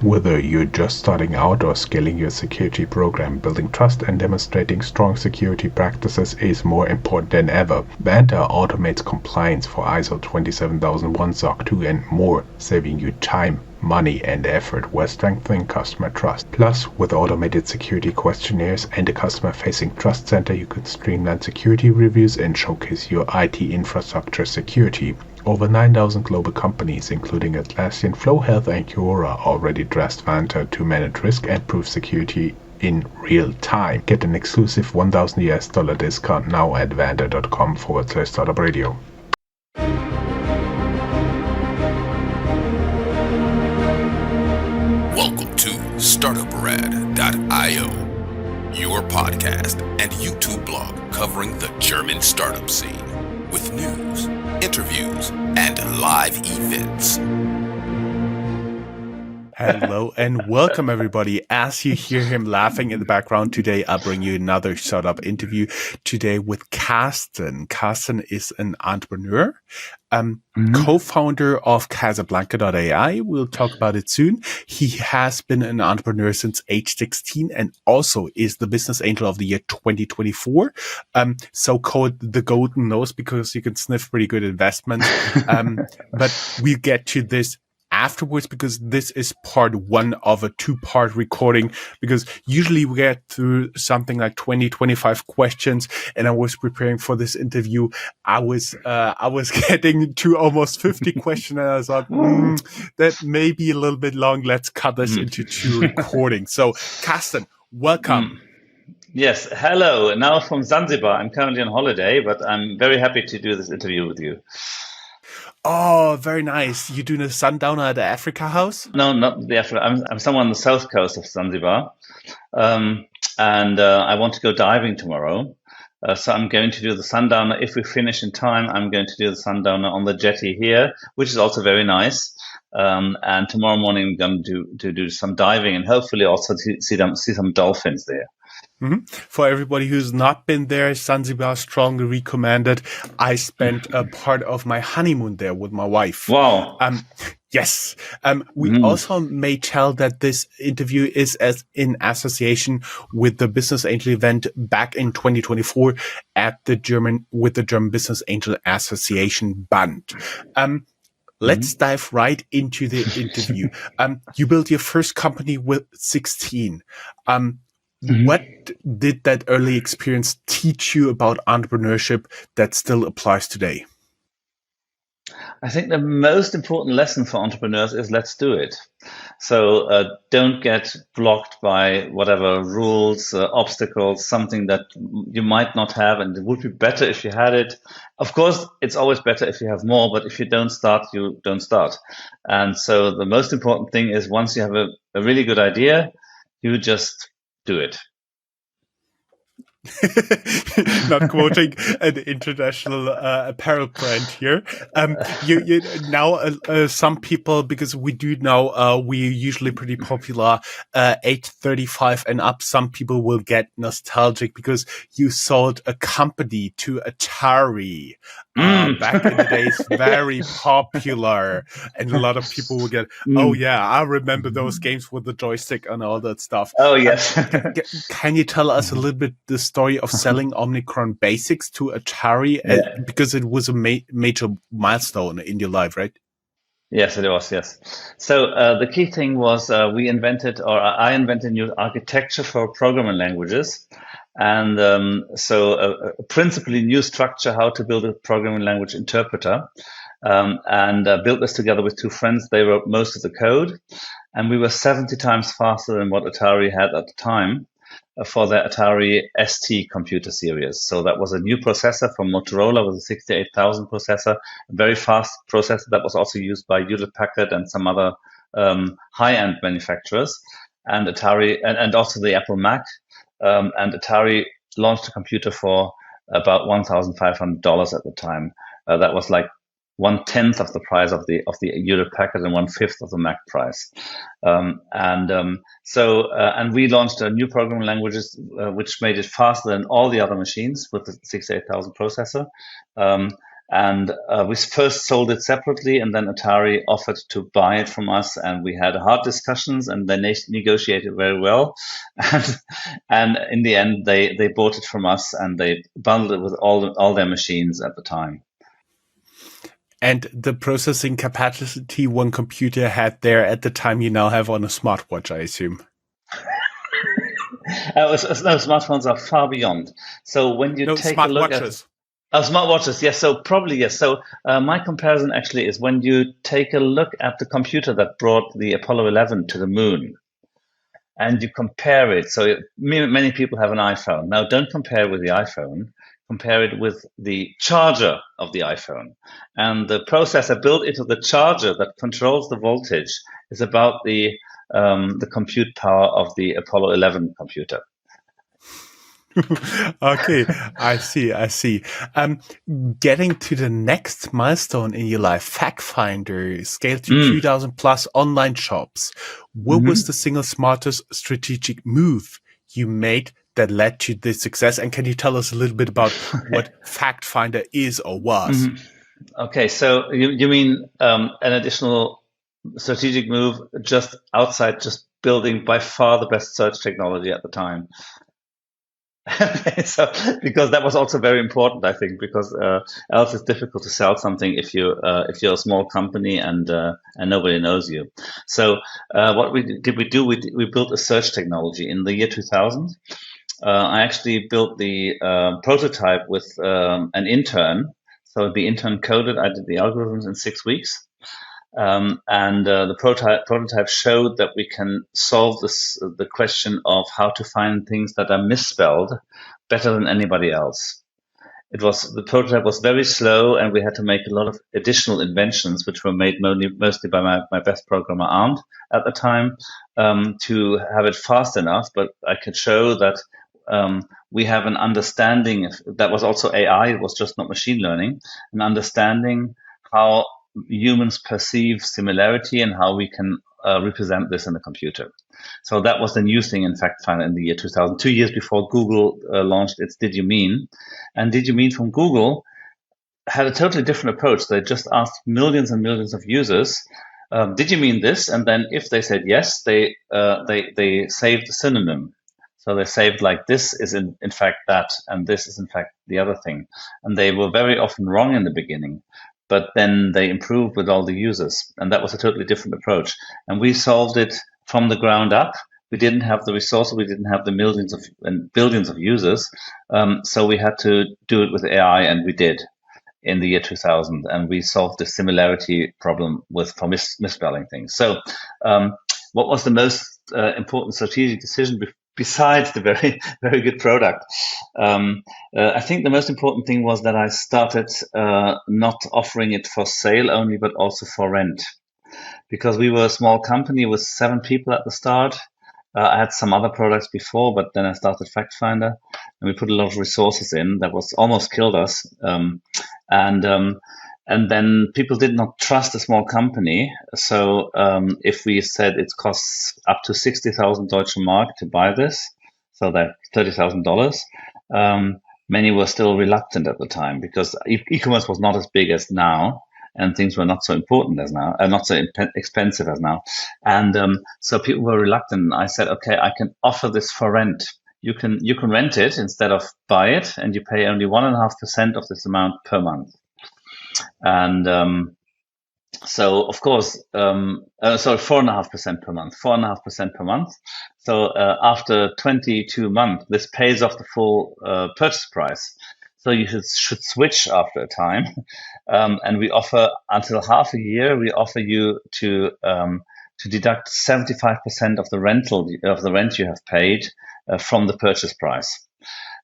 Whether you're just starting out or scaling your security program, building trust and demonstrating strong security practices is more important than ever. Banter automates compliance for ISO 27001, SOC 2 and more, saving you time, money and effort while strengthening customer trust. Plus, with automated security questionnaires and a customer-facing trust center, you can streamline security reviews and showcase your IT infrastructure security. Over 9,000 global companies, including Atlassian, Flow Health, and Quora, already trust Vanta to manage risk and prove security in real time. Get an exclusive $1,000 discount now at vanta.com/startupradio. Welcome to Startuprad.io, your podcast and YouTube blog covering the German startup scene with news, interviews, and live events. Hello and welcome everybody. As you hear him laughing in the background today, I'll bring you another startup interview today with Carsten. Carsten is an entrepreneur, co-founder of Casablanca.ai. We'll talk about it soon. He has been an entrepreneur since age 16 and also is the business angel of the year 2024. So-called the golden nose because you can sniff pretty good investments. But we'll get to this afterwards because this is part one of a two-part recording, because usually we get through something like 20-25 questions, and I was preparing for this interview. I was getting to almost 50 questions, and I thought that may be a little bit long. Let's cut this into two recordings. So Carsten, welcome. Yes, hello. Now from Zanzibar. I'm currently on holiday, but I'm very happy to do this interview with you. Oh, very nice. You doing a sundowner at the Africa House? No, not the Africa. I'm somewhere on the south coast of Zanzibar, and I want to go diving tomorrow. So I'm going to do the sundowner. If we finish in time, I'm going to do the sundowner on the jetty here, which is also very nice. And tomorrow morning, I'm going to do some diving and hopefully also see some dolphins there. Mm-hmm. For everybody who's not been there, Zanzibar strongly recommended. I spent a part of my honeymoon there with my wife. Wow. Yes. We also may tell that this interview is in association with the Business Angel event back in 2024 with the German Business Angel Association Bund. Let's dive right into the interview. You built your first company with 16. What did that early experience teach you about entrepreneurship that still applies today? I think the most important lesson for entrepreneurs is let's do it. So don't get blocked by whatever rules, obstacles, something that you might not have, and it would be better if you had it. Of course, it's always better if you have more, but if you don't start, you don't start. And so the most important thing is once you have a really good idea, you just do it. Not quoting an international apparel brand here. You now some people, because we do know we're usually pretty popular age 35 and up. Some people will get nostalgic because you sold a company to Atari back in the days, very popular, and a lot of people will get, oh yeah, I remember those games with the joystick and all that stuff. Oh yes. Can you tell us a little bit the story of selling Omnicron Basics to Atari? Because it was a major milestone in your life, right? Yes, it was. Yes. So the key thing was I invented new architecture for programming languages, and principally new structure how to build a programming language interpreter, and built this together with two friends. They wrote most of the code, and we were 70 times faster than what Atari had at the time for the Atari ST computer series. So that was a new processor from Motorola, with a 68,000 processor, a very fast processor that was also used by Hewlett-Packard and some other high-end manufacturers, and Atari, and also the Apple Mac. And Atari launched a computer for about $1,500 at the time. That was like 1/10 of the price of the Hewlett-Packard and 1/5 of the Mac price. And we launched a new programming languages which made it faster than all the other machines with the 68,000 processor. And we first sold it separately, and then Atari offered to buy it from us, and we had hard discussions, and they negotiated very well, and in the end, they bought it from us, and they bundled it with all their machines at the time. And the processing capacity one computer had there at the time you now have on a smartwatch, I assume. No, smartphones are far beyond. So when you take a look at smartwatches, yes. So probably yes. So my comparison actually is when you take a look at the computer that brought the Apollo 11 to the moon, and you compare it. So many people have an iPhone. Now, don't compare it with the iPhone. Compare it with the charger of the iPhone, and the processor built into the charger that controls the voltage is about the compute power of the Apollo 11 computer. Okay, I see. Getting to the next milestone in your life, Fact Finder, scaled to 2,000 plus online shops. What was the single smartest strategic move you made that led to this success? And can you tell us a little bit about what Fact Finder is or was? Okay, so you mean an additional strategic move just outside just building by far the best search technology at the time? Okay, so because that was also very important, I think, because else it's difficult to sell something if you're a small company and nobody knows you. So what we do? We built a search technology in the year 2000. I actually built the prototype with an intern. So the intern coded. I did the algorithms in 6 weeks. And the prototype showed that we can solve the question of how to find things that are misspelled better than anybody else. The prototype was very slow, and we had to make a lot of additional inventions, which were made mostly by my best programmer Arndt at the time, to have it fast enough. But I could show that we have an understanding that was also AI. It was just not machine learning, an understanding how humans perceive similarity and how we can represent this in the computer. So that was the new thing in Fact Finder in the year 2000, 2 years before Google launched its Did You Mean? And Did You Mean from Google had a totally different approach. They just asked millions and millions of users, did you mean this? And then if they said yes, they saved a synonym. So they saved like this is in fact that, and this is in fact the other thing. And they were very often wrong in the beginning, but then they improved with all the users. And that was a totally different approach. And we solved it from the ground up. We didn't have the resources. We didn't have the millions and billions of users. So we had to do it with AI, and we did in the year 2000. And we solved the similarity problem for misspelling things. So what was the most important strategic decision besides the very, very good product? I think the most important thing was that I started not offering it for sale only, but also for rent. Because we were a small company with 7 people at the start. I had some other products before, but then I started Fact Finder, and we put a lot of resources in that was almost killed us. And then people did not trust a small company. So if we said it costs up to 60,000 Deutsche Mark to buy this, so that $30,000, many were still reluctant at the time because e-commerce was not as big as now, and things were not so important as now, not so expensive as now. And so people were reluctant. I said, okay, I can offer this for rent. You can rent it instead of buy it, and you pay only 1.5% of this amount per month. And so, of course, 4.5% per month, 4.5% per month. So after 22 months, this pays off the full purchase price. So you should switch after a time. And we offer until half a year. We offer you to deduct 75% of the rent you have paid from the purchase price.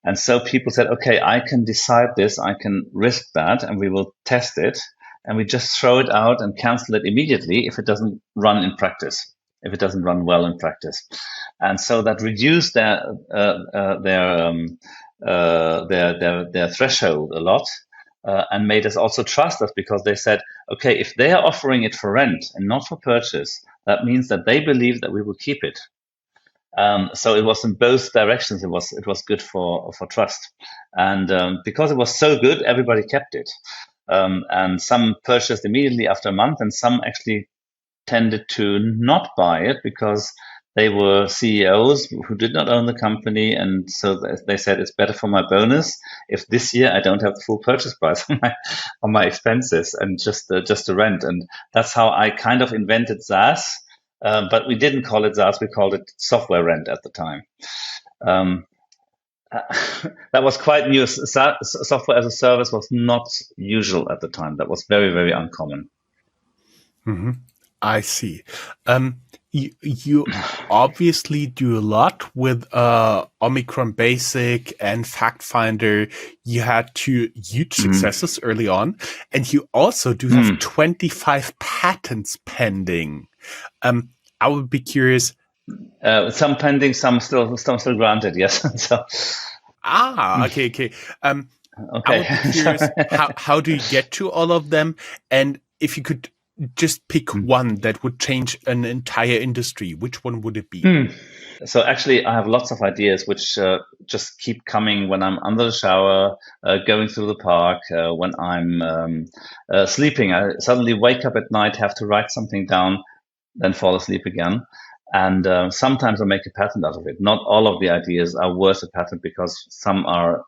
And so people said, okay, I can decide this. I can risk that, and we will test it. And we just throw it out and cancel it immediately if it doesn't run in practice, if it doesn't run well in practice. And so that reduced their threshold a lot, and made us also trust us, because they said, okay, if they are offering it for rent and not for purchase, that means that they believe that we will keep it. So it was in both directions. It was good for trust, and because it was so good, everybody kept it. And some purchased immediately after a month, and some actually tended to not buy it because they were CEOs who did not own the company, and so they said it's better for my bonus if this year I don't have the full purchase price on my expenses and just the rent. And that's how I kind of invented SaaS, but we didn't call it SaaS; we called it software rent at the time. Um, that was quite new. Software as a service was not usual at the time. That was very, very uncommon. Mm-hmm. I see. You obviously do a lot with Omicron Basic and Fact Finder. You had two huge successes early on, and you also do have 25 patents pending. I would be curious. Some pending, some still granted. Yes. So. Okay. Okay. I would be curious. How do you get to all of them? And if you could just pick one that would change an entire industry, which one would it be? So actually, I have lots of ideas which just keep coming when I'm under the shower, going through the park, when I'm sleeping. I suddenly wake up at night, have to write something down, then fall asleep again. And sometimes I make a patent out of it. Not all of the ideas are worth a patent because some are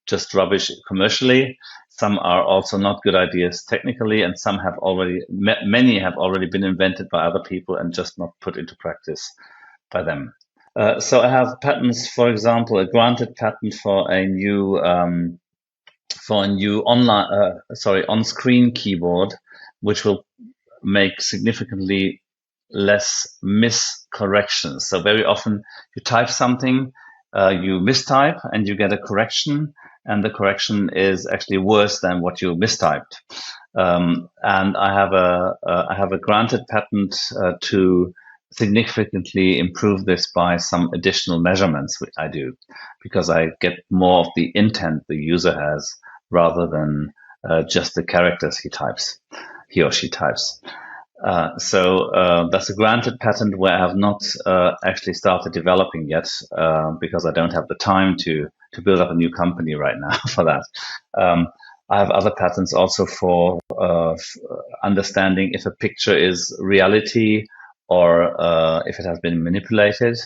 just rubbish commercially. Some are also not good ideas technically, and some have many have already been invented by other people and just not put into practice by them. So I have patents, for example, a granted patent for a new on-screen keyboard, which will make significantly less miscorrections. So very often you type something, you mistype, and you get a correction, and the correction is actually worse than what you mistyped. And I have a granted patent to significantly improve this by some additional measurements which I do, because I get more of the intent the user has rather than just the characters he or she types. So that's a granted patent where I have not actually started developing yet because I don't have the time to build up a new company right now for that. I have other patents also for understanding if a picture is reality or if it has been manipulated,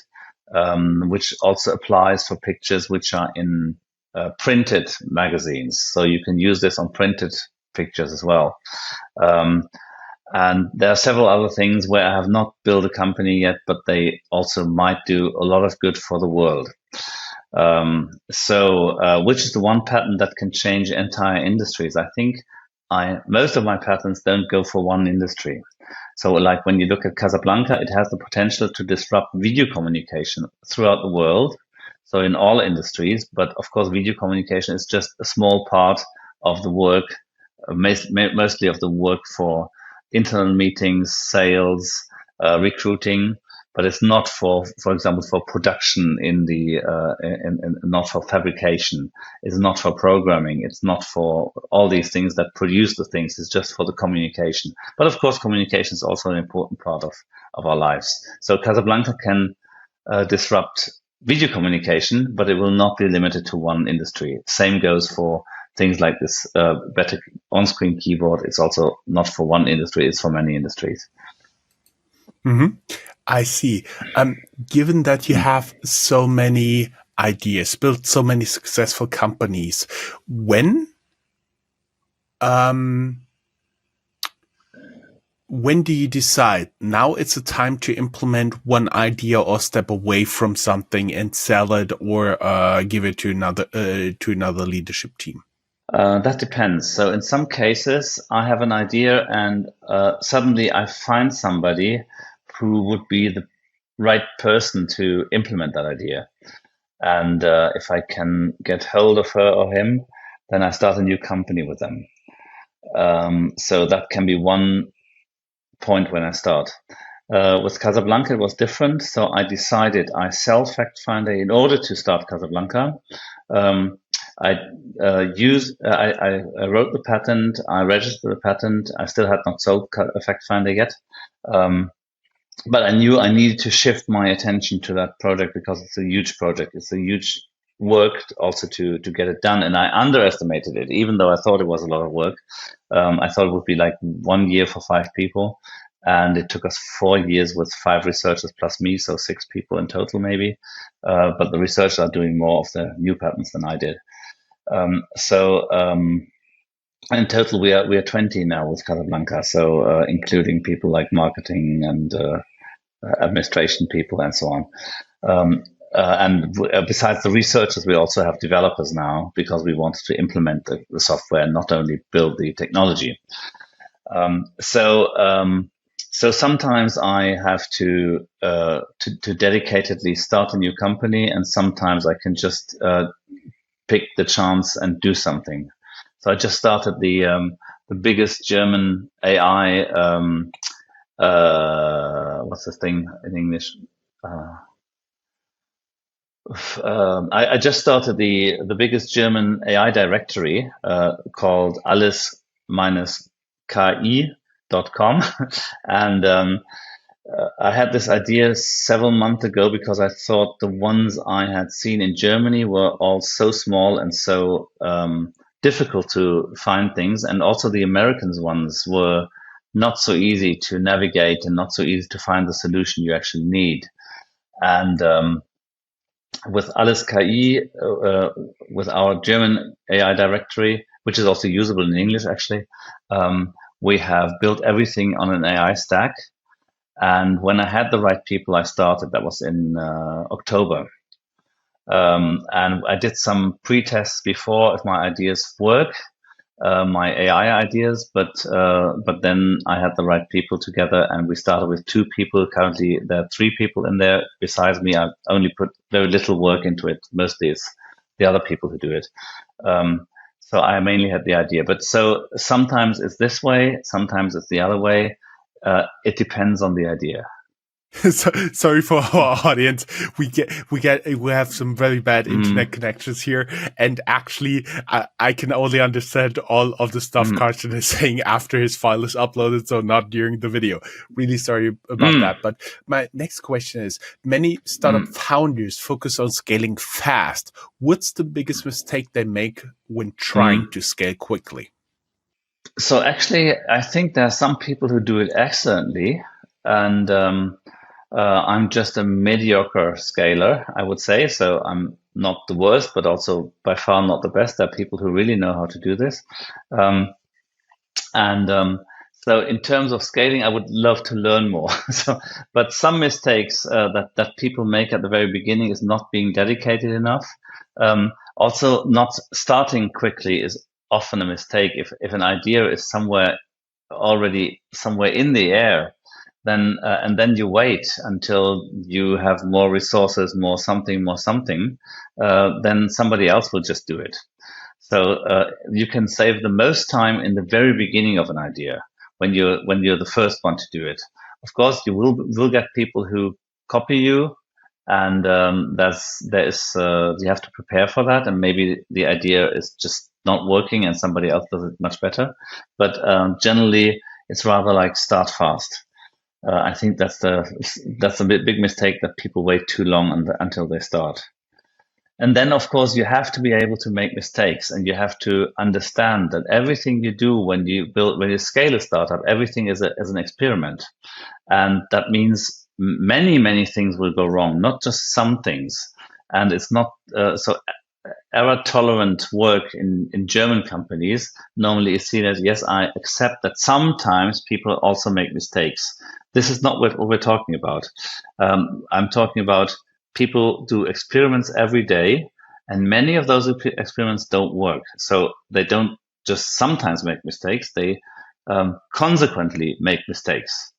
which also applies for pictures which are in printed magazines. So you can use this on printed pictures as well. And there are several other things where I have not built a company yet, but they also might do a lot of good for the world. Which is the one patent that can change entire industries? I think most of my patents don't go for one industry. So like when you look at Casablanca, it has the potential to disrupt video communication throughout the world. So in all industries, but of course, video communication is just a small part of the work, mostly of the work for internal meetings, sales, recruiting, but it's not for example, for production not for fabrication. It's not for programming. It's not for all these things that produce the things. It's just for the communication. But of course, communication is also an important part of our lives. So Casablanca can disrupt video communication, but it will not be limited to one industry. Same goes for things like this better on-screen keyboard. It's also not for one industry, it's for many industries. Mm-hmm. I see. Given that you have so many ideas, built so many successful companies, when do you decide now it's a time to implement one idea or step away from something and sell it or give it to another leadership team? That depends. So in some cases, I have an idea and suddenly I find somebody who would be the right person to implement that idea. And if I can get hold of her or him, then I start a new company with them. So that can be one point when I start. With Casablanca, it was different. So I decided I sell Fact Finder in order to start Casablanca. I wrote the patent, I registered the patent. I still had not sold Fact Finder yet. But I knew I needed to shift my attention to that project because it's a huge project. It's a huge worked also to get it done, and I underestimated it, even though I thought it was a lot of work. I thought it would be like 1 year for 5 people, and it took us 4 years with 5 researchers plus me, so 6 people in total maybe. But the researchers are doing more of the new patents than I did. In total, we are 20 now with Casablanca, so including people like marketing and administration people and so on. Besides the researchers, we also have developers now because we wanted to implement the software and not only build the technology. So sometimes I have to dedicatedly start a new company, and sometimes I can just pick the chance and do something. So I just started the biggest German AI. What's the thing in English? I just started the biggest German AI directory called alles-ki.com, and I had this idea several months ago because I thought the ones I had seen in Germany were all so small and so difficult to find things, and also the Americans ones were not so easy to navigate and not so easy to find the solution you actually need. And with alles.ki, with our German AI directory, which is also usable in English actually, we have built everything on an AI stack. And when I had the right people, I started. That was in October. And I did some pre-tests before if my ideas work, my AI ideas, but then I had the right people together, and we started with 2 people. Currently, there are 3 people in there. Besides me, I only put very little work into it. Mostly it's the other people who do it. So I mainly had the idea. But so sometimes it's this way, sometimes it's the other way. It depends on the idea. So, sorry for our audience. We have some very bad internet connections here, and actually, I can only understand all of the stuff Carsten is saying after his file is uploaded, so not during the video. Really sorry about that. But my next question is: many startup founders focus on scaling fast. What's the biggest mistake they make when trying to scale quickly? So actually, I think there are some people who do it excellently, and I'm just a mediocre scaler, I would say. So I'm not the worst, but also by far not the best. There are people who really know how to do this. So in terms of scaling, I would love to learn more. But some mistakes that people make at the very beginning is not being dedicated enough. Also, not starting quickly is often a mistake. If an idea is already somewhere in the air, then and then you wait until you have more resources, more something, then somebody else will just do it. So you can save the most time in the very beginning of an idea when you're the first one to do it. Of course, you will get people who copy you, and you have to prepare for that, and maybe the idea is just not working and somebody else does it much better. But generally, it's rather like start fast. I think that's a big mistake, that people wait too long until they start. And then, of course, you have to be able to make mistakes, and you have to understand that everything you do when you scale a startup, everything is an experiment, and that means many things will go wrong, not just some things. And it's not so. Error-tolerant work in German companies normally is seen as, yes, I accept that sometimes people also make mistakes. This is not what we're talking about. I'm talking about people do experiments every day, and many of those experiments don't work. So they don't just sometimes make mistakes, they consequently make mistakes.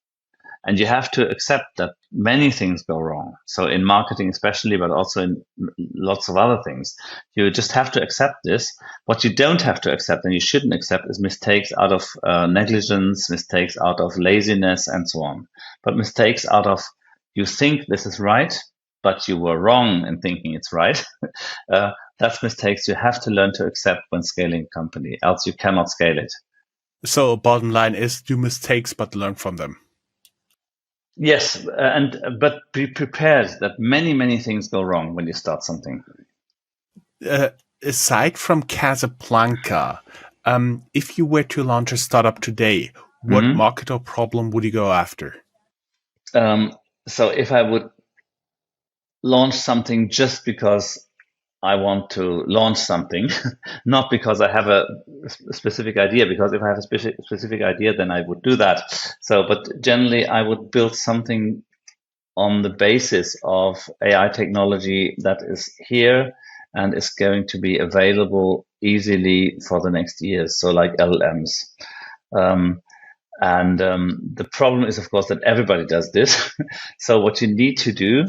And you have to accept that many things go wrong. So in marketing especially, but also in lots of other things, you just have to accept this. What you don't have to accept, and you shouldn't accept, is mistakes out of negligence, mistakes out of laziness, and so on. But mistakes out of, you think this is right, but you were wrong in thinking it's right. That's mistakes you have to learn to accept when scaling a company, else you cannot scale it. So bottom line is, do mistakes, but learn from them. Yes, but be prepared that many things go wrong when you start something. Aside from Casablanca, if you were to launch a startup today, what market or problem would you go after? So if I would launch something just because I want to launch something, not because I have a specific idea, because if I have a specific idea, then I would do that. So, but generally, I would build something on the basis of AI technology that is here and is going to be available easily for the next years. So, like LLMs. The problem is, of course, that everybody does this. So, what you need to do,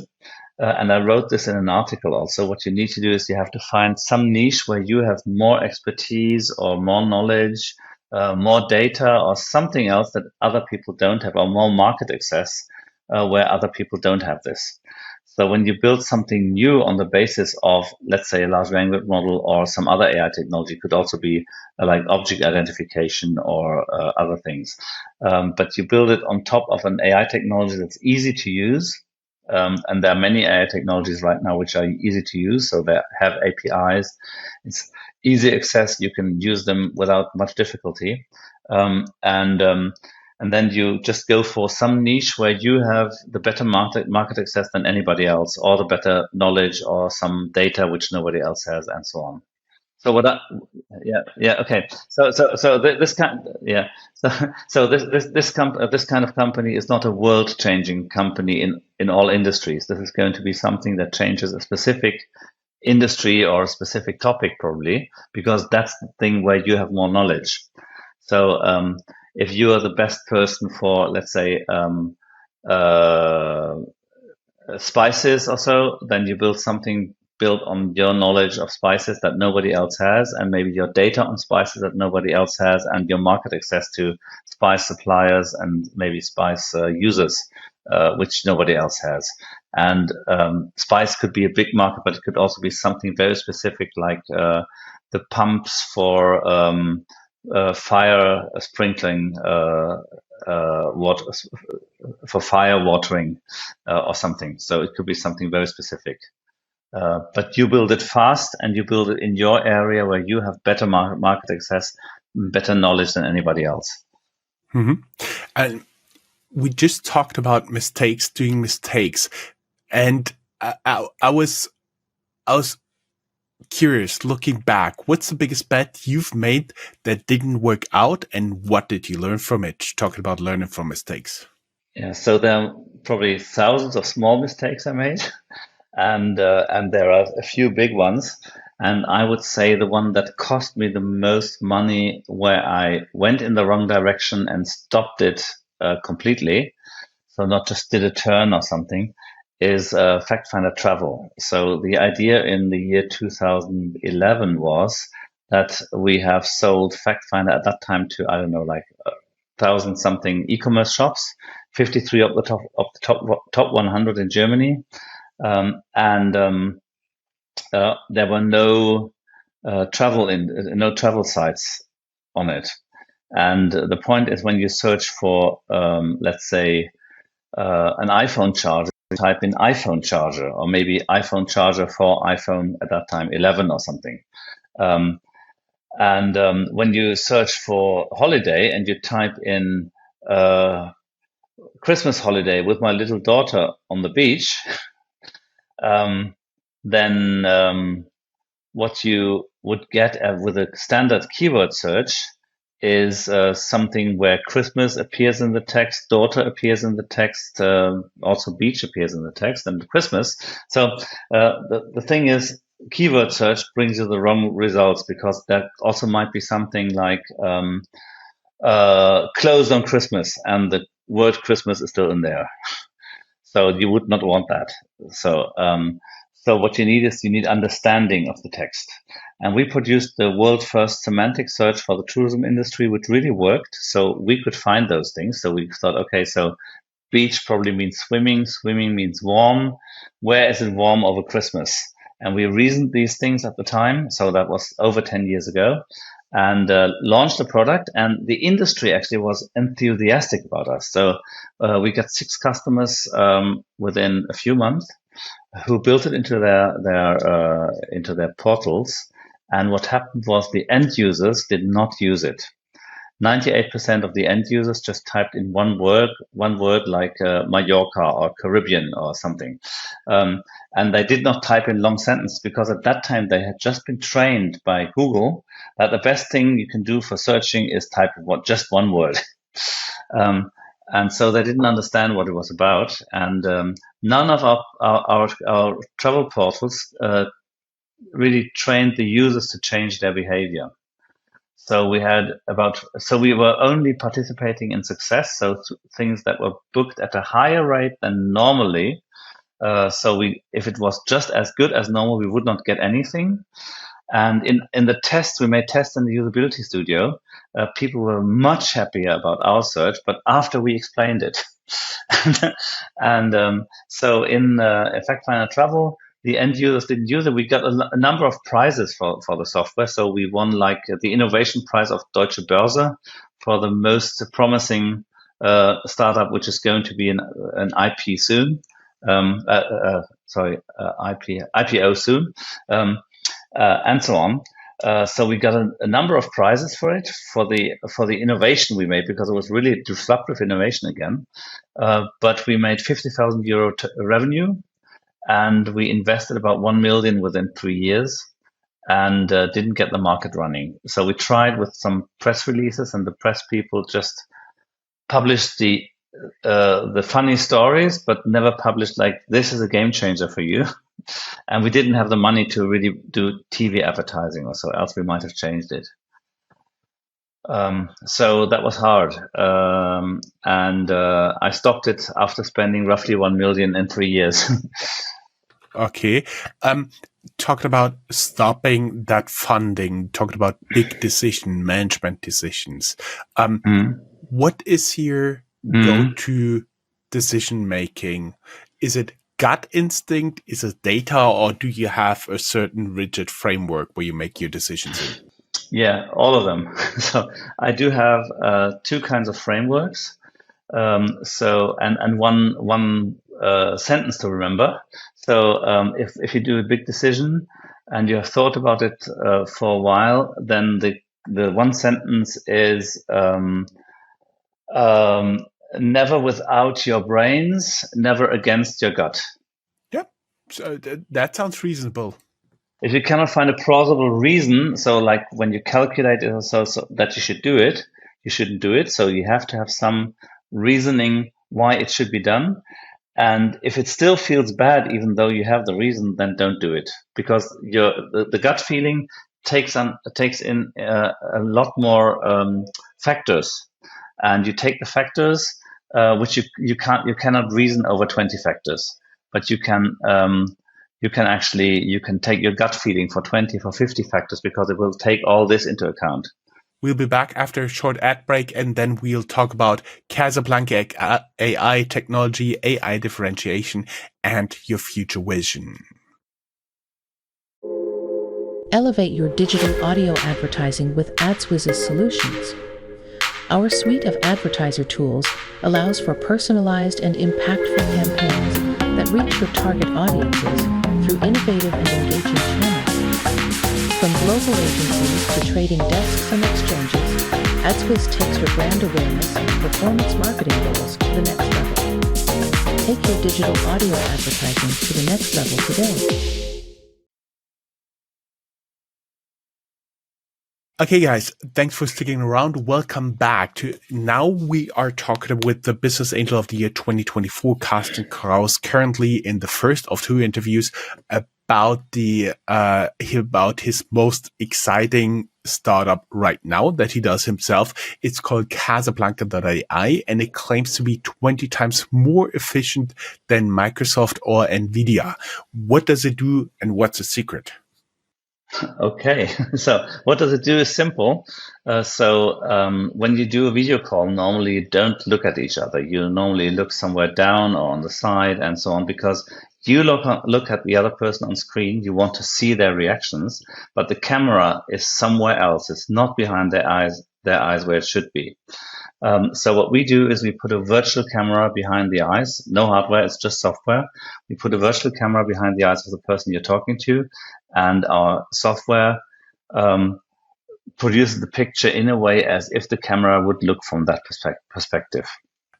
and I wrote this in an article also, what you need to do is you have to find some niche where you have more expertise or more knowledge, more data or something else that other people don't have, or more market access where other people don't have this. So when you build something new on the basis of, let's say, a large language model or some other AI technology, could also be like object identification or other things. But you build it on top of an AI technology that's easy to use. And there are many AI technologies right now which are easy to use. So they have APIs. It's easy access. You can use them without much difficulty. And then you just go for some niche where you have the better market access than anybody else, or the better knowledge or some data which nobody else has, and so on. So okay. This kind, this kind of company is not a world-changing company in all industries. This is going to be something that changes a specific industry or a specific topic, probably, because that's the thing where you have more knowledge. So if you are the best person for, let's say, spices or so, then you build something built on your knowledge of spices that nobody else has, and maybe your data on spices that nobody else has, and your market access to spice suppliers and maybe spice users, which nobody else has. And spice could be a big market, but it could also be something very specific, like the pumps for fire sprinkling, water for fire watering or something. So it could be something very specific. But you build it fast, and you build it in your area where you have better market access, better knowledge than anybody else. And we just talked about doing mistakes. And I was curious, looking back, what's the biggest bet you've made that didn't work out, and what did you learn from it? Talking about learning from mistakes. Yeah, so there are probably thousands of small mistakes I made, and there are a few big ones. And I would say the one that cost me the most money, where I went in the wrong direction and stopped it completely, so not just did a turn or something, is Fact Finder Travel. So the idea in the year 2011 was that we have sold Fact Finder at that time to, I don't know, like 1,000 something e-commerce shops, 53 of the top 100 in Germany, there were no travel sites on it. And the point is, when you search for, let's say, an iPhone charger, you type in iPhone charger, or maybe iPhone charger for iPhone at that time 11 or something. When you search for holiday and you type in Christmas holiday with my little daughter on the beach, then what you would get with a standard keyword search is something where Christmas appears in the text, daughter appears in the text, also beach appears in the text, and Christmas. So the thing is, keyword search brings you the wrong results, because that also might be something like closed on Christmas, and the word Christmas is still in there. So you would not want that. So what you need is understanding of the text. And we produced the world's first semantic search for the tourism industry, which really worked. So we could find those things. So we thought, okay, so beach probably means swimming. Swimming means warm. Where is it warm over Christmas? And we reasoned these things at the time. So that was over 10 years ago. and launched the product. And the industry actually was enthusiastic about us. So we got 6 customers within a few months who built it into their portals. And what happened was the end users did not use it. 98% of the end users just typed in one word like Mallorca or Caribbean or something. And they did not type in long sentence because at that time they had just been trained by Google that the best thing you can do for searching is type just one word. And so they didn't understand what it was about. And none of our travel portals really trained the users to change their behavior. So we were only participating in success, so things that were booked at a higher rate than normally. If it was just as good as normal, we would not get anything. And in the tests, we made tests in the usability studio. People were much happier about our search, but after we explained it. So in Effect Finder Travel, the end users didn't use it. We got a number of prizes for the software. So we won like the innovation prize of Deutsche Börse for the most promising startup, which is going to be an IP soon. IPO soon, and so on. So we got a number of prizes for it, for the innovation we made, because it was really disruptive innovation again. But we made €50,000 revenue, and we invested about 1 million within 3 years, and didn't get the market running. So we tried with some press releases, and the press people just published the funny stories, but never published like, this is a game changer for you. And we didn't have the money to really do TV advertising or so, else we might have changed it. So that was hard. And I stopped it after spending roughly 1 million in 3 years. Okay. Talking about stopping that funding, talking about big management decisions. What is your go-to decision making? Is it gut instinct? Is it data? Or do you have a certain rigid framework where you make your decisions in? Yeah, all of them. So I do have 2 kinds of frameworks. And one sentence to remember. So if you do a big decision and you have thought about it for a while, then the one sentence is never without your brains, never against your gut. Yeah, so that sounds reasonable. If you cannot find a plausible reason, so like when you calculate it so that you should do it, you shouldn't do it. So you have to have some reasoning why it should be done. And if it still feels bad, even though you have the reason, then don't do it, because the gut feeling takes in a lot more factors, and you take the factors which you cannot reason over 20 factors, but you can take your gut feeling for 20, for 50 factors, because it will take all this into account. We'll be back after a short ad break, and then we'll talk about Casablanca.ai technology, AI differentiation, and your future vision. Elevate your digital audio advertising with AdsWiz's solutions. Our suite of advertiser tools allows for personalized and impactful campaigns that reach your target audiences through innovative and engaging channels. From global agencies to trading desks and exchanges, AdsWiz takes your brand awareness and performance marketing goals to the next level. Take your digital audio advertising to the next level today. Okay, guys, thanks for sticking around. Welcome back to now. We are talking with the Business Angel of the Year 2024, Carsten Kraus, currently in the first of 2 interviews about about his most exciting startup right now that he does himself. It's called Casablanca.ai, and it claims to be 20 times more efficient than Microsoft or Nvidia. What does it do, and what's the secret? Okay, so what does it do is simple. When you do a video call, normally you don't look at each other. You normally look somewhere down or on the side and so on, because you look at the other person on screen. You want to see their reactions, but the camera is somewhere else. It's not behind their eyes where it should be. So what we do is we put a virtual camera behind the eyes, no hardware, it's just software. We put a virtual camera behind the eyes of the person you're talking to, and our software produces the picture in a way as if the camera would look from that perspective.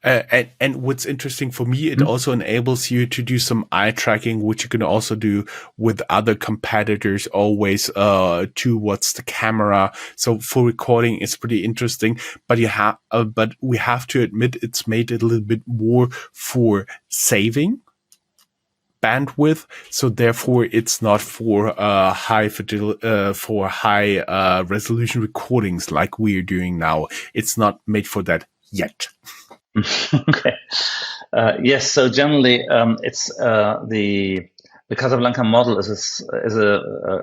And what's interesting for me, it also enables you to do some eye tracking, which you can also do with other competitors, always towards the camera. So for recording, it's pretty interesting. But but we have to admit, it's made it a little bit more for saving bandwidth, so therefore it's not for high resolution recordings like we're doing now. It's not made for that yet. Okay. Yes. So generally, it's the Casablanca model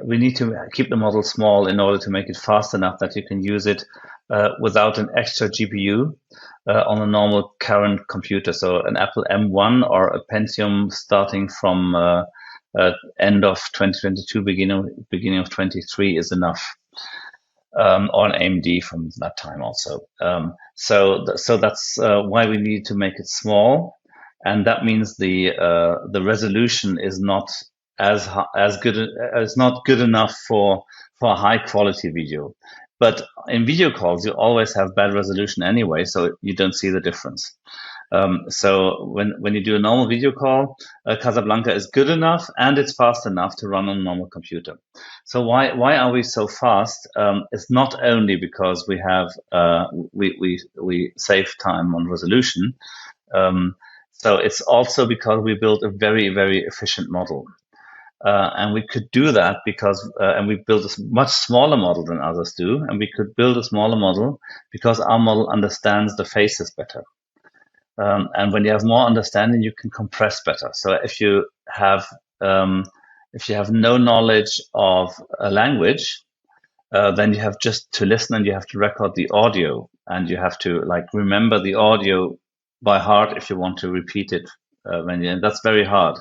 we need to keep the model small in order to make it fast enough that you can use it without an extra GPU on a normal current computer. So an Apple M1 or a Pentium starting from end of 2022, beginning of 23 is enough. Or an AMD from that time also. So that's why we need to make it small, and that means the resolution is not as good. It's not good enough for a high quality video. But in video calls, you always have bad resolution anyway, so you don't see the difference. So when you do a normal video call, Casablanca is good enough and it's fast enough to run on a normal computer. So why are we so fast? It's not only because we have we save time on resolution. So it's also because we built a very, very efficient model. And we could do that because, and we built a much smaller model than others do. And we could build a smaller model because our model understands the faces better. And when you have more understanding, you can compress better. So if you have no knowledge of a language, then you have just to listen and you have to record the audio, and you have to remember the audio by heart if you want to repeat it. And that's very hard.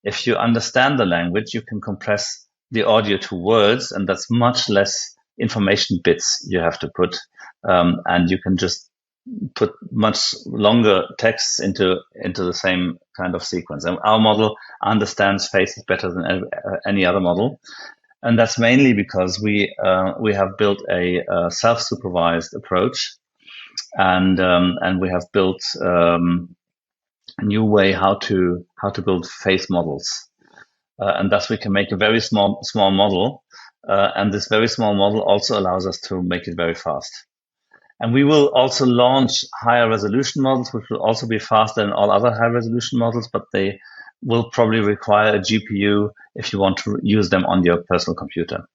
If you understand the language, you can compress the audio to words, and that's much less information bits you have to put, and you can just put much longer texts into the same kind of sequence. And our model understands faces better than any other model, and that's mainly because we have built a self-supervised approach, and we have built a new way how to build face models, and thus we can make a very small model, and this very small model also allows us to make it very fast. And we will also launch higher resolution models, which will also be faster than all other high resolution models, but they will probably require a GPU if you want to use them on your personal computer.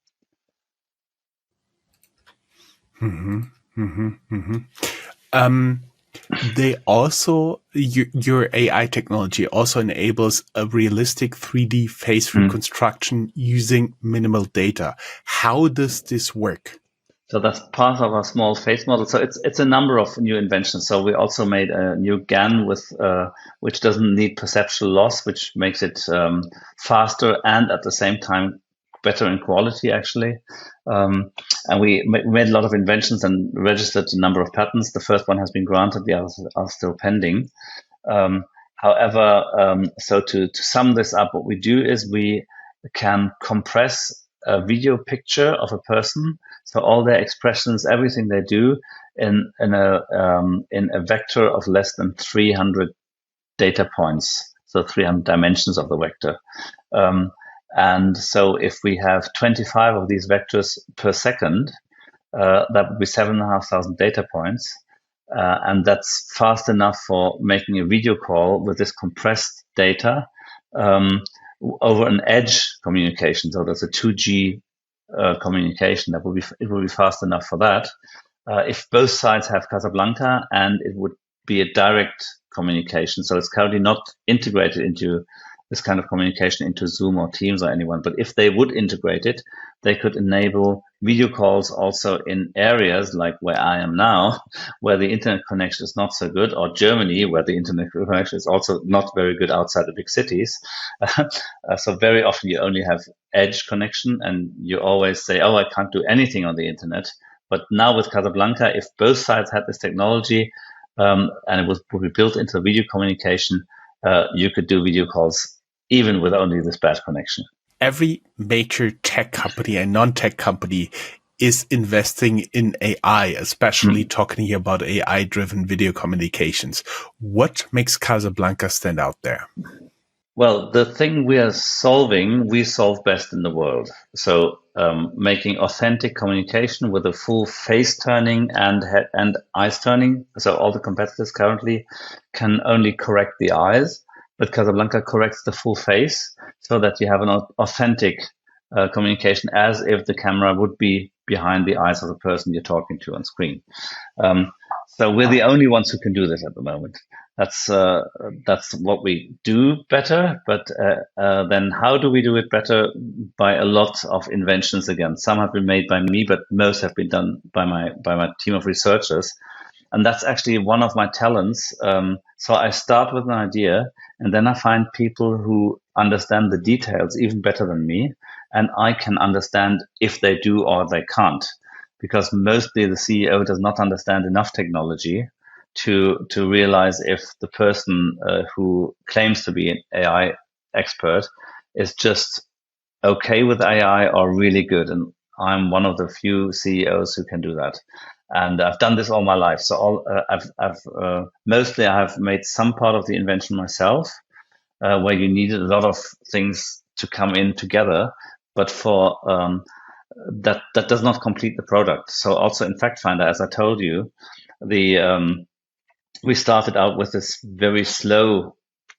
They also, your AI technology also enables a realistic 3D face reconstruction using minimal data. How does this work? So that's part of our small face model. So it's a number of new inventions. So we also made a new GAN which doesn't need perceptual loss, which makes it faster and at the same time better in quality, actually. And we made a lot of inventions and registered a number of patents. The first one has been granted, the others are still pending. However, so to sum this up, what we do is we can compress a video picture of a person, so all their expressions, everything they do, in a vector of less than 300 data points, so 300 dimensions of the vector. And so if we have 25 of these vectors per second, that would be 7,500 data points. And that's fast enough for making a video call with this compressed data over an edge communication. So that's a 2G communication. It will be fast enough for that. If both sides have Casablanca, and it would be a direct communication. So it's currently not integrated into this kind of communication into Zoom or Teams or anyone. But if they would integrate it, they could enable video calls also in areas like where I am now, where the internet connection is not so good, or Germany, where the internet connection is also not very good outside the big cities. So very often you only have edge connection, and you always say, oh, I can't do anything on the internet. But now with Casablanca, if both sides had this technology, and it would be built into video communication, you could do video calls even with only this bad connection. Every major tech company and non-tech company is investing in AI, especially talking here about AI-driven video communications. What makes Casablanca stand out there? Well, the thing we are solving, we solve best in the world. So making authentic communication with a full face turning and head and eyes turning. So all the competitors currently can only correct the eyes, but Casablanca corrects the full face so that you have an authentic communication as if the camera would be behind the eyes of the person you're talking to on screen. So we're the only ones who can do this at the moment. That's what we do better, but then how do we do it better? By a lot of inventions again. Some have been made by me, but most have been done by my team of researchers. And that's actually one of my talents. So I start with an idea, and then I find people who understand the details even better than me, and I can understand if they do or they can't, because mostly the CEO does not understand enough technology to realize if the person who claims to be an AI expert is just okay with AI or really good. And I'm one of the few CEOs who can do that. And I've done this all my life. So mostly I have made some part of the invention myself, where you needed a lot of things to come in together. But for that does not complete the product. So also in FactFinder, as I told you, we started out with this very slow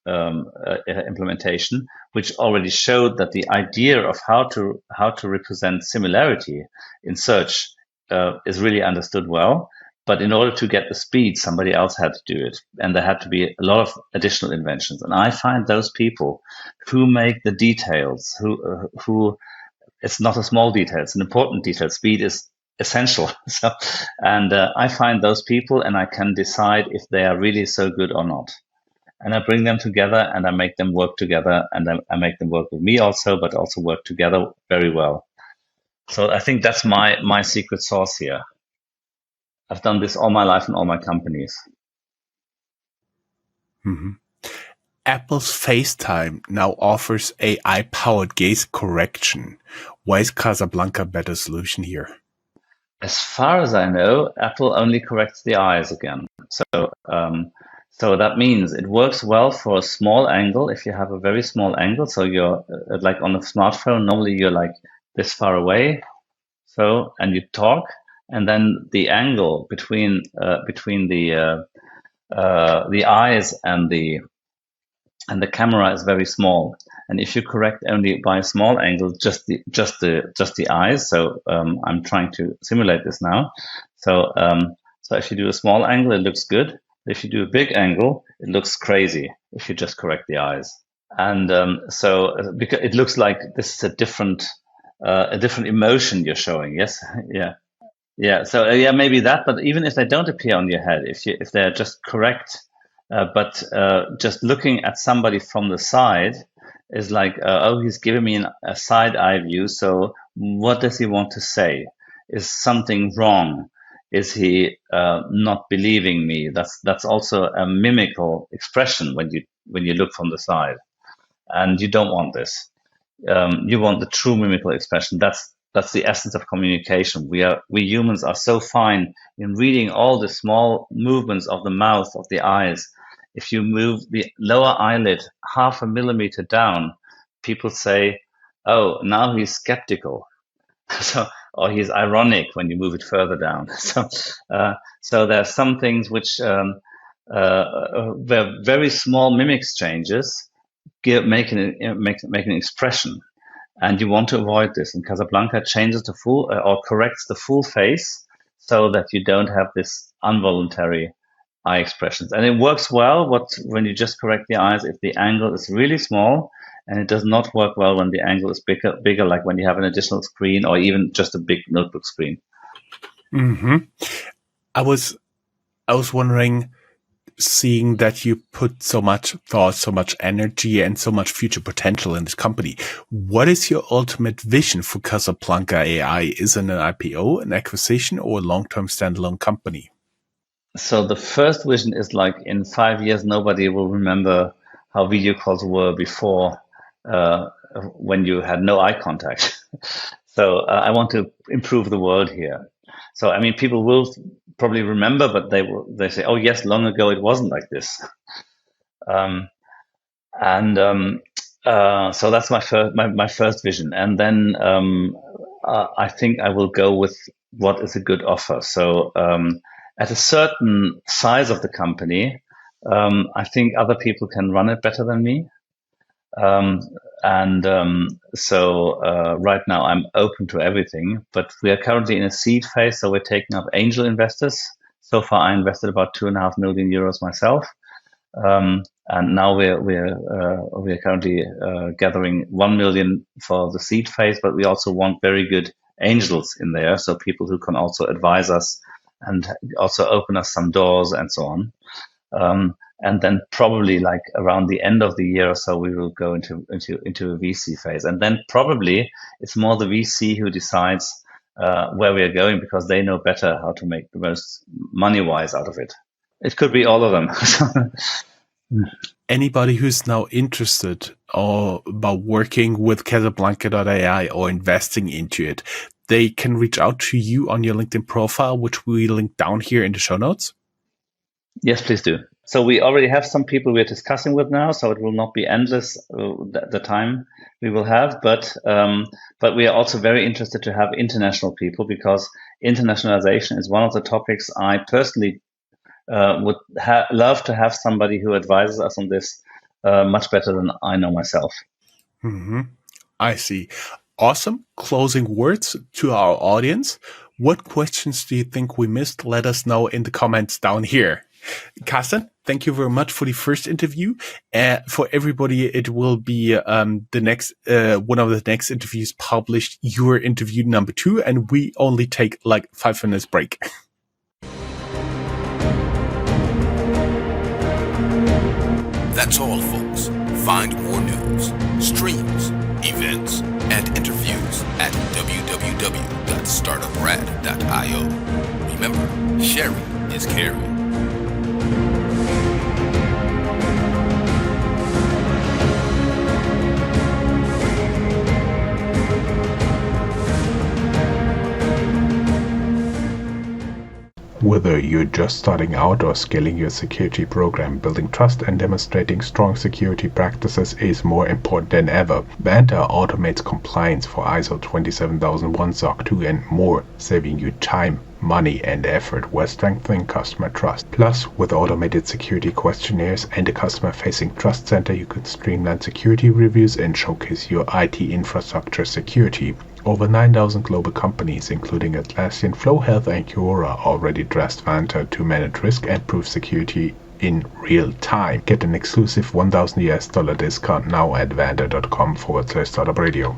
implementation, which already showed that the idea of how to represent similarity in search is really understood well. But in order to get the speed, somebody else had to do it, and there had to be a lot of additional inventions. And I find those people who make the details, who it's not a small detail; it's an important detail. Speed is essential. So, and I find those people, and I can decide if they are really so good or not. And I bring them together, and I make them work together, and I make them work with me also, but also work together very well. So I think that's my secret sauce here. I've done this all my life in all my companies. Mm-hmm. Apple's FaceTime now offers AI-powered gaze correction. Why is Casablanca a better solution here? As far as I know, Apple only corrects the eyes again. So that means it works well for a small angle. If you have a very small angle, so you're like on a smartphone, normally you're like this far away. So, and you talk, and then the angle between the eyes and the camera is very small. And if you correct only by a small angle, just the eyes. So I'm trying to simulate this now. So if you do a small angle, it looks good. If you do a big angle, it looks crazy. If you just correct the eyes, and because it looks like this is a different emotion you're showing. Yes, yeah. So maybe that. But even if they don't appear on your head, if they're just correct. But just looking at somebody from the side is like, he's giving me a side eye view. So what does he want to say? Is something wrong? Is he not believing me? That's also a mimical expression when you look from the side, and you don't want this. You want the true mimical expression. That's the essence of communication. We humans are so fine in reading all the small movements of the mouth, of the eyes. If you move the lower eyelid 0.5 millimeter down, people say, "Oh, now he's skeptical," or he's ironic when you move it further down. So there are some things which where very small mimics changes make an expression. And you want to avoid this. And Casablanca changes the full or corrects the full face so that you don't have this involuntary eye expressions. And it works well when you just correct the eyes if the angle is really small and it does not work well when the angle is bigger, like when you have an additional screen or even just a big notebook screen. Mm-hmm. I was wondering, seeing that you put so much thought, so much energy, and so much future potential in this company, what is your ultimate vision for Casablanca.ai? Is it an IPO, an acquisition, or a long-term standalone company? So the first vision is like in 5 years, nobody will remember how video calls were before, when you had no eye contact. So I want to improve the world here. So I mean, people will probably remember, but they say, "Oh yes, long ago it wasn't like this." So that's my first vision, and then I think I will go with what is a good offer. So at a certain size of the company, I think other people can run it better than me. So right now I'm open to everything, but we are currently in a seed phase, so we're taking up angel investors. So far, I invested about 2.5 million euros myself, and now we're currently gathering 1 million for the seed phase, but we also want very good angels in there, so people who can also advise us and also open us some doors and so on. And then probably like around the end of the year or so, we will go into a VC phase. And then probably it's more the VC who decides where we are going, because they know better how to make the most money-wise out of it. It could be all of them. Anybody who's now interested about working with Casablanca.ai or investing into it, they can reach out to you on your LinkedIn profile, which we link down here in the show notes. Yes, please do. So we already have some people we're discussing with now, so it will not be endless the time we will have, but we are also very interested to have international people, because internationalization is one of the topics I personally would love to have somebody who advises us on this much better than I know myself. Mm-hmm. I see. Awesome. Closing words to our audience. What questions do you think we missed? Let us know in the comments down here. Carsten, thank you very much for the first interview. For everybody, it will be the next one of the next interviews published, your interview number 2, and we only take like 5 minutes break. That's all, folks. Find more news, streams, events, and interviews at www.startuprad.io. Remember, sharing is caring. Whether you're just starting out or scaling your security program, building trust and demonstrating strong security practices is more important than ever. Banter automates compliance for ISO 27001, SOC 2 and more, saving you time, money and effort while strengthening customer trust. Plus, with automated security questionnaires and a customer-facing trust center, you can streamline security reviews and showcase your IT infrastructure security. Over 9,000 global companies, including Atlassian, Flow Health, and Quora, already trust Banter to manage risk and prove security in real time. Get an exclusive $1,000 discount now at vanter.com/startupradio.